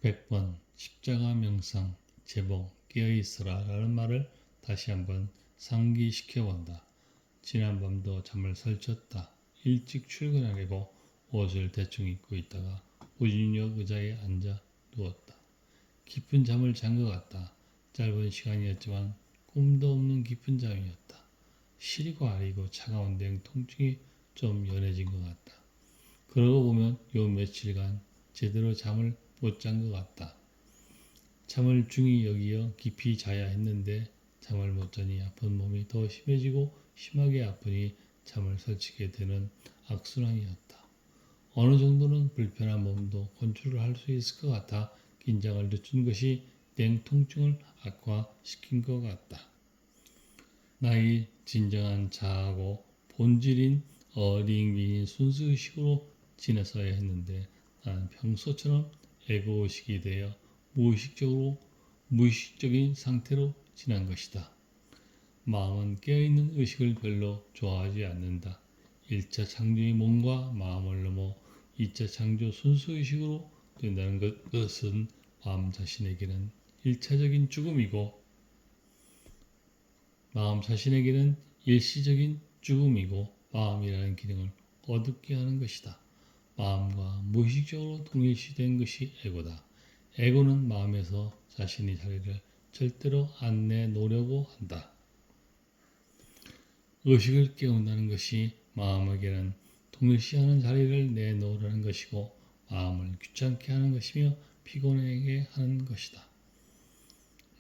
100번 십자가 명상 제목 깨어있으라 라는 말을 다시 한번 상기시켜 본다. 지난 밤도 잠을 설쳤다. 일찍 출근하려고 옷을 대충 입고 있다가 무중력 의자에 앉아 누웠다. 깊은 잠을 잔 것 같다. 짧은 시간이었지만 꿈도 없는 깊은 잠이었다. 시리고 아리고 차가운 냉통증이 좀 연해진 것 같다. 그러고 보면 요 며칠간 제대로 잠을 못 잔 것 같다. 잠을 중히 여기어 깊이 자야 했는데 잠을 못 자니 아픈 몸이 더 심해지고 심하게 아프니 잠을 설치게 되는 악순환이었다. 어느 정도는 불편한 몸도 컨트롤 할 수 있을 것 같아 긴장을 늦춘 것이 냉통증을 악화시킨 것 같다. 나의 진정한 자아고 본질인 어린이인 순수의식으로 지냈어야 했는데 나는 평소처럼 에고의식이 되어 무의식적인 상태로 지난 것이다. 마음은 깨어있는 의식을 별로 좋아하지 않는다. 1차 창조의 몸과 마음을 넘어 2차 창조 순수의식으로 된다는 것은 마음 자신에게는 1차적인 죽음이고 마음 자신에게는 일시적인 죽음이고 마음이라는 기능을 어둡게 하는 것이다. 마음과 무의식적으로 동일시된 것이 에고다. 에고는 마음에서 자신의 자리를 절대로 안 내놓으려고 한다. 의식을 깨운다는 것이 마음에게는 동일시하는 자리를 내놓으라는 것이고 마음을 귀찮게 하는 것이며 피곤하게 하는 것이다.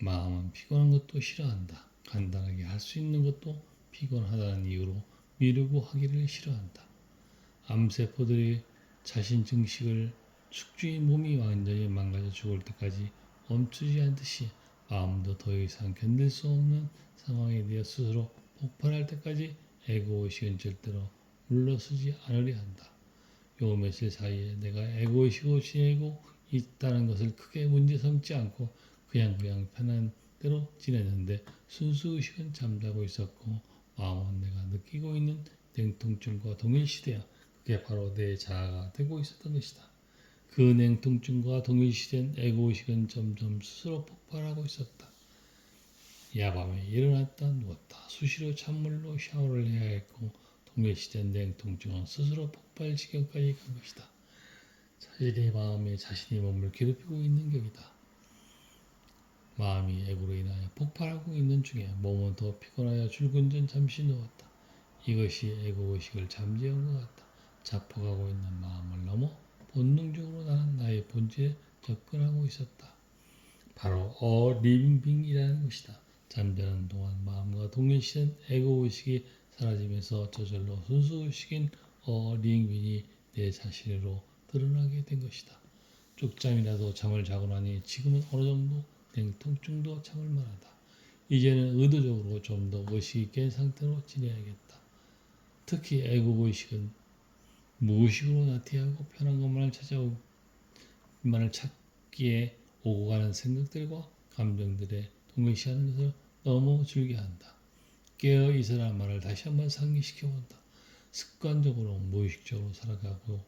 마음은 피곤한 것도 싫어한다. 간단하게 할 수 있는 것도 피곤하다는 이유로 미루고 하기를 싫어한다. 암세포들이 자신 증식을 숙주의 몸이 완전히 망가져 죽을 때까지 멈추지 않듯이 마음도 더 이상 견딜 수 없는 상황에 대해 스스로 폭발할 때까지 에고의식은 절대로 물러서지 않으려 한다. 요 며칠 사이에 내가 에고의식으로 지내고 있다는 것을 크게 문제 삼지 않고 그냥 편한 대로 지냈는데 순수의식은 잠자고 있었고 마음은 내가 느끼고 있는 냉통증과 동일시되어 그게 바로 내 자아가 되고 있었던 것이다. 그 냉통증과 동일시된 에고의식은 점점 스스로 폭발하고 있었다. 야밤에 일어났다 누웠다. 수시로 찬물로 샤워를 해야 했고 동일시된 냉통증은 스스로 폭발 지경까지 간 것이다. 자신의 마음에 자신의 몸을 괴롭히고 있는 격이다. 마음이 에고로 인하여 폭발하고 있는 중에 몸은 더 피곤하여 출근 전 잠시 누웠다. 이것이 에고의식을 잠재운 것 같다. 자폭하고 있는 마음을 넘어 본능적으로 나는 나의 본질에 접근하고 있었다. 바로 어림빙이라는 것이다. 잠자는 동안 마음과 동일시된 에고의식이 사라지면서 저절로 순수의식인 어링빙이 내 자신으로 드러나게 된 것이다. 쪽잠이라도 잠을 자고 나니 지금은 어느 정도 냉통증도 참을 만하다. 이제는 의도적으로 좀 더 의식이 깬 상태로 지내야겠다. 특히 에고의식은 무의식으로 나태하고 편한 것만을 찾기에 오고 가는 생각들과 감정들에 동일시하는 것을 너무 즐겨한다. 깨어 있으라는 말을 다시 한번 상기시켜본다. 습관적으로 무의식적으로 살아가고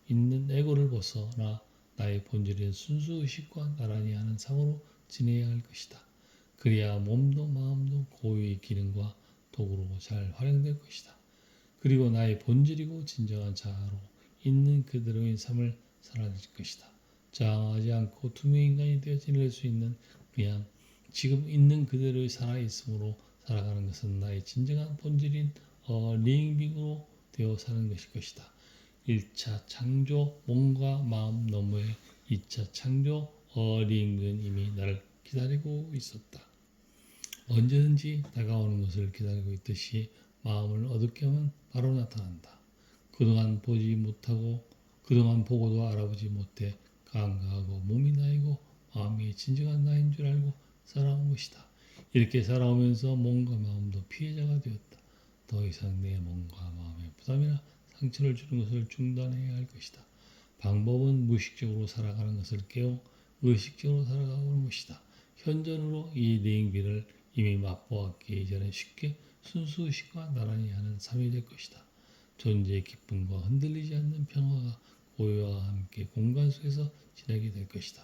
있는 에고를 벗어나 나의 본질인 순수의식과 나란히 하는 삶으로 지내야 할 것이다. 그래야 몸도 마음도 고유의 기능과 도구로 잘 활용될 것이다. 그리고 나의 본질이고 진정한 자아로 있는 그대로의 삶을 살아낼 것이다. 저항하지 않고 투명 인간이 되어 지낼 수 있는 그냥 지금 있는 그대로의 살아있음으로 살아가는 것은 나의 진정한 본질인 리잉빙으로 되어 사는 것일 것이다. 1차 창조 몸과 마음 너머에 2차 창조 리잉빙은 이미 나를 기다리고 있었다. 언제든지 다가오는 것을 기다리고 있듯이 마음을 어둡게 하면 바로 나타난다. 그동안 보고도 알아보지 못해 감각하고 몸이 나이고 마음이 진정한 나인 줄 알고 살아온 것이다. 이렇게 살아오면서 몸과 마음도 피해자가 되었다. 더 이상 내 몸과 마음에 부담이나 상처를 주는 것을 중단해야 할 것이다. 방법은 무의식적으로 살아가는 것을 깨워 의식적으로 살아가는 것이다. 현존으로 이 리잉비를 이미 맛보았기 이전에 쉽게 순수의식과 나란히 하는 삶이 될 것이다. 존재의 기쁨과 흔들리지 않는 평화가 고요와 함께 공간 속에서 지내게 될 것이다.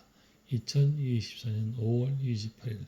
2024년 5월 28일